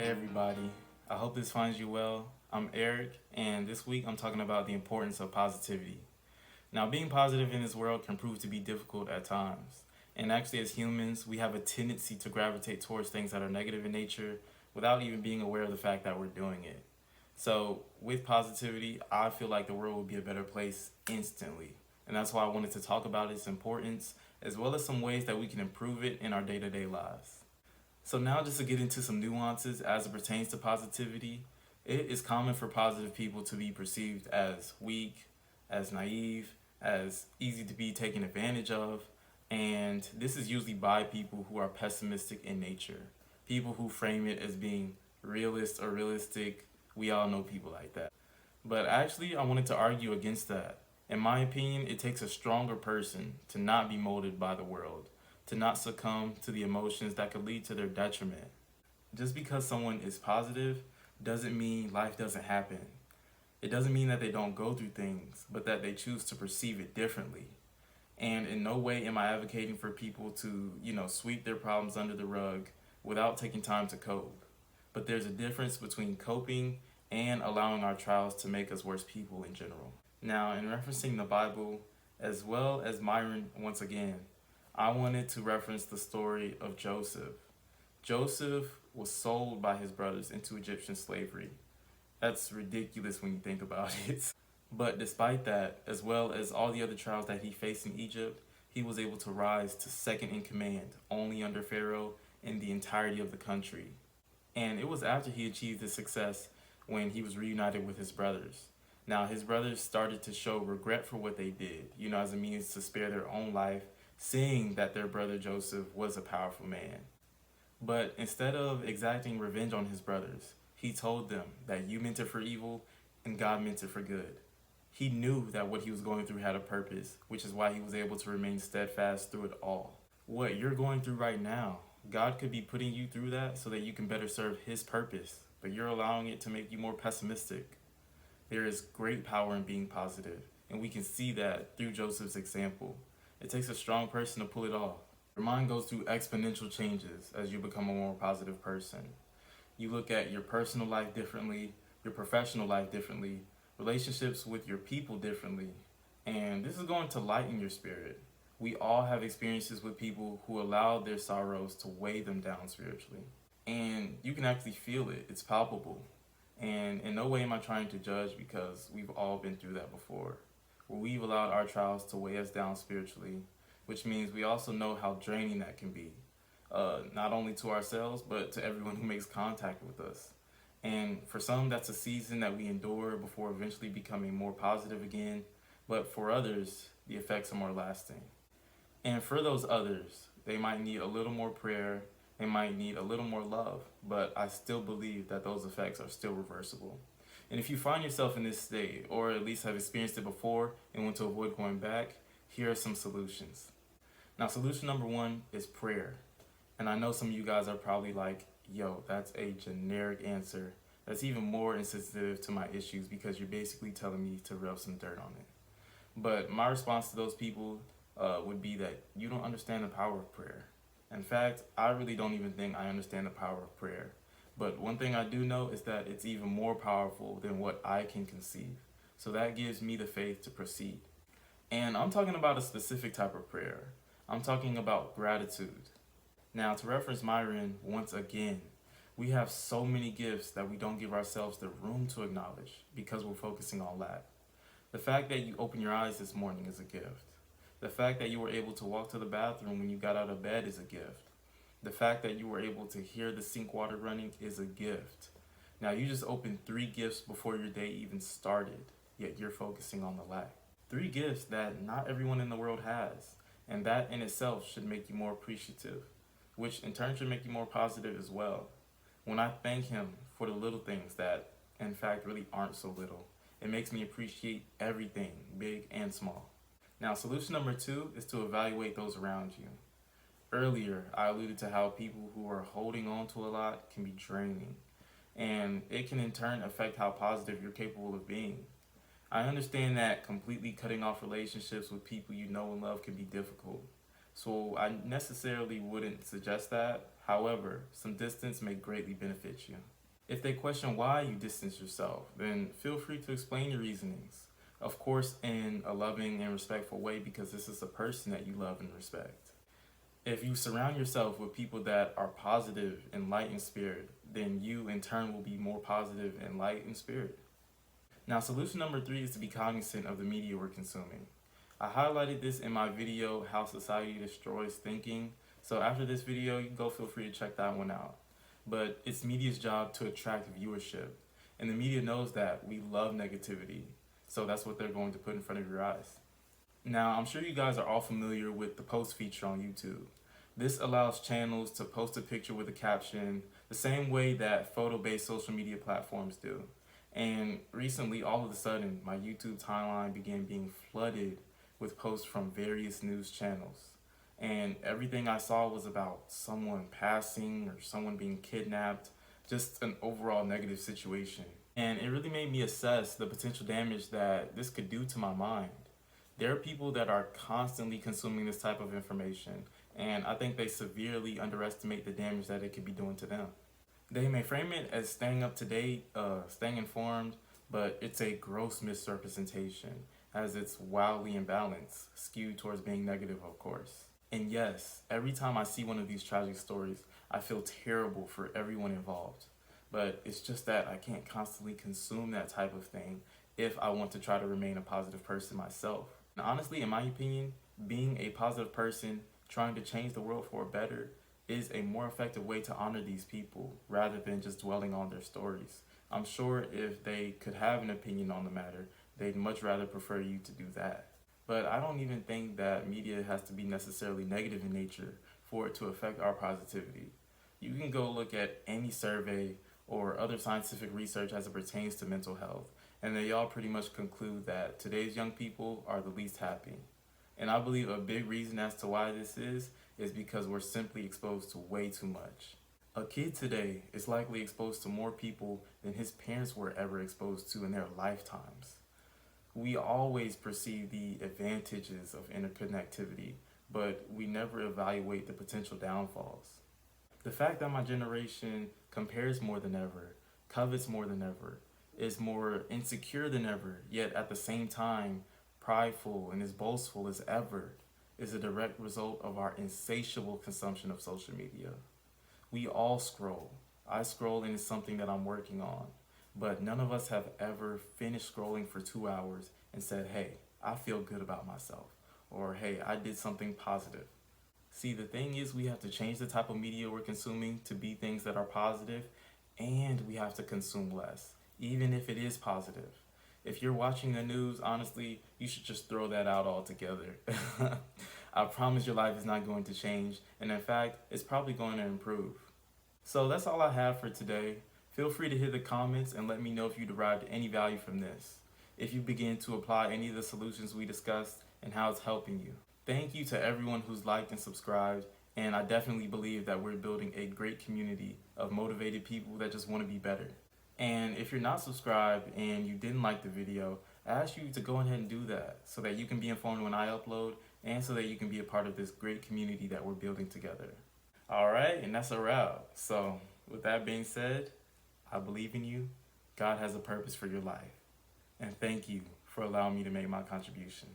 Hey everybody, I hope this finds you well. I'm Eric, and this week I'm talking about the importance of positivity. Now, being positive in this world can prove to be difficult at times. And actually, as humans, we have a tendency to gravitate towards things that are negative in nature without even being aware of the fact that we're doing it. So, with positivity, I feel like the world would be a better place instantly. And that's why I wanted to talk about its importance as well as some ways that we can improve it in our day to day lives. So now just to get into some nuances as it pertains to positivity, it is common for positive people to be perceived as weak, as naive, as easy to be taken advantage of, and this is usually by people who are pessimistic in nature. People who frame it as being realist or realistic, we all know people like that. But actually, I wanted to argue against that. In my opinion, it takes a stronger person to not be molded by the world, to not succumb to the emotions that could lead to their detriment. Just because someone is positive doesn't mean life doesn't happen. It doesn't mean that they don't go through things, but that they choose to perceive it differently. And in no way am I advocating for people to, sweep their problems under the rug without taking time to cope. But there's a difference between coping and allowing our trials to make us worse people in general. Now, in referencing the Bible, as well as Myron once again, I wanted to reference the story of Joseph. Joseph was sold by his brothers into Egyptian slavery. That's ridiculous when you think about it. But despite that, as well as all the other trials that he faced in Egypt, he was able to rise to second in command, only under Pharaoh, in the entirety of the country. And it was after he achieved this success when he was reunited with his brothers. Now, his brothers started to show regret for what they did, as a means to spare their own life, seeing that their brother Joseph was a powerful man. But instead of exacting revenge on his brothers, he told them that you meant it for evil and God meant it for good. He knew that what he was going through had a purpose, which is why he was able to remain steadfast through it all. What you're going through right now, God could be putting you through that so that you can better serve his purpose, but you're allowing it to make you more pessimistic. There is great power in being positive, and we can see that through Joseph's example. It takes a strong person to pull it off. Your mind goes through exponential changes as you become a more positive person. You look at your personal life differently, your professional life differently, relationships with your people differently, and this is going to lighten your spirit. We all have experiences with people who allowed their sorrows to weigh them down spiritually. And you can actually feel it, it's palpable. And in no way am I trying to judge because we've all been through that before, where we've allowed our trials to weigh us down spiritually, which means we also know how draining that can be, not only to ourselves, but to everyone who makes contact with us. And for some, that's a season that we endure before eventually becoming more positive again, but for others, the effects are more lasting. And for those others, they might need a little more prayer, they might need a little more love, but I still believe that those effects are still reversible. And if you find yourself in this state, or at least have experienced it before and want to avoid going back, here are some solutions. Now, solution number one is prayer. And I know some of you guys are probably like, yo, that's a generic answer. That's even more insensitive to my issues because you're basically telling me to rub some dirt on it. But my response to those people would be that you don't understand the power of prayer. In fact, I really don't even think I understand the power of prayer. But one thing I do know is that it's even more powerful than what I can conceive. So that gives me the faith to proceed. And I'm talking about a specific type of prayer. I'm talking about gratitude. Now, to reference Myron once again, we have so many gifts that we don't give ourselves the room to acknowledge because we're focusing on lack. The fact that you opened your eyes this morning is a gift. The fact that you were able to walk to the bathroom when you got out of bed is a gift. The fact that you were able to hear the sink water running is a gift. Now, you just opened 3 gifts before your day even started, yet you're focusing on the lack. 3 gifts that not everyone in the world has, and that in itself should make you more appreciative, which in turn should make you more positive as well. When I thank him for the little things that, in fact, really aren't so little, it makes me appreciate everything, big and small. Now, solution number 2 is to evaluate those around you. Earlier, I alluded to how people who are holding on to a lot can be draining, and it can in turn affect how positive you're capable of being. I understand that completely cutting off relationships with people you know and love can be difficult, so I necessarily wouldn't suggest that. However, some distance may greatly benefit you. If they question why you distance yourself, then feel free to explain your reasonings. Of course, in a loving and respectful way, because this is a person that you love and respect. If you surround yourself with people that are positive and light in spirit, then you in turn will be more positive and light in spirit. Now, solution number 3 is to be cognizant of the media we're consuming. I highlighted this in my video, How Society Destroys Thinking. So after this video, you can go feel free to check that one out. But it's media's job to attract viewership. And the media knows that we love negativity. So that's what they're going to put in front of your eyes. Now, I'm sure you guys are all familiar with the post feature on YouTube. This allows channels to post a picture with a caption the same way that photo-based social media platforms do. And recently, all of a sudden, my YouTube timeline began being flooded with posts from various news channels. And everything I saw was about someone passing or someone being kidnapped, just an overall negative situation. And it really made me assess the potential damage that this could do to my mind. There are people that are constantly consuming this type of information, and I think they severely underestimate the damage that it could be doing to them. They may frame it as staying up to date, staying informed, but it's a gross misrepresentation, as it's wildly imbalanced, skewed towards being negative, of course. And yes, every time I see one of these tragic stories, I feel terrible for everyone involved. But it's just that I can't constantly consume that type of thing if I want to try to remain a positive person myself. And honestly, in my opinion, being a positive person, trying to change the world for better, is a more effective way to honor these people rather than just dwelling on their stories. I'm sure if they could have an opinion on the matter, they'd much rather prefer you to do that. But I don't even think that media has to be necessarily negative in nature for it to affect our positivity. You can go look at any survey or other scientific research as it pertains to mental health, and they all pretty much conclude that today's young people are the least happy. And I believe a big reason as to why this is because we're simply exposed to way too much. A kid today is likely exposed to more people than his parents were ever exposed to in their lifetimes. We always perceive the advantages of interconnectivity, but we never evaluate the potential downfalls. The fact that my generation compares more than ever, covets more than ever, is more insecure than ever, yet at the same time prideful and as boastful as ever, is a direct result of our insatiable consumption of social media. We all scroll. I scroll and it's something that I'm working on. But none of us have ever finished scrolling for 2 hours and said, hey, I feel good about myself. Or, hey, I did something positive. See, the thing is, we have to change the type of media we're consuming to be things that are positive, and we have to consume less, even if it is positive. If you're watching the news, honestly, you should just throw that out altogether. I promise your life is not going to change, and in fact, it's probably going to improve. So that's all I have for today. Feel free to hit the comments and let me know if you derived any value from this, if you begin to apply any of the solutions we discussed, and how it's helping you. Thank you to everyone who's liked and subscribed, and I definitely believe that we're building a great community of motivated people that just want to be better. And if you're not subscribed and you didn't like the video, I ask you to go ahead and do that so that you can be informed when I upload and so that you can be a part of this great community that we're building together. All right, and that's a wrap. So with that being said, I believe in you. God has a purpose for your life. And thank you for allowing me to make my contribution.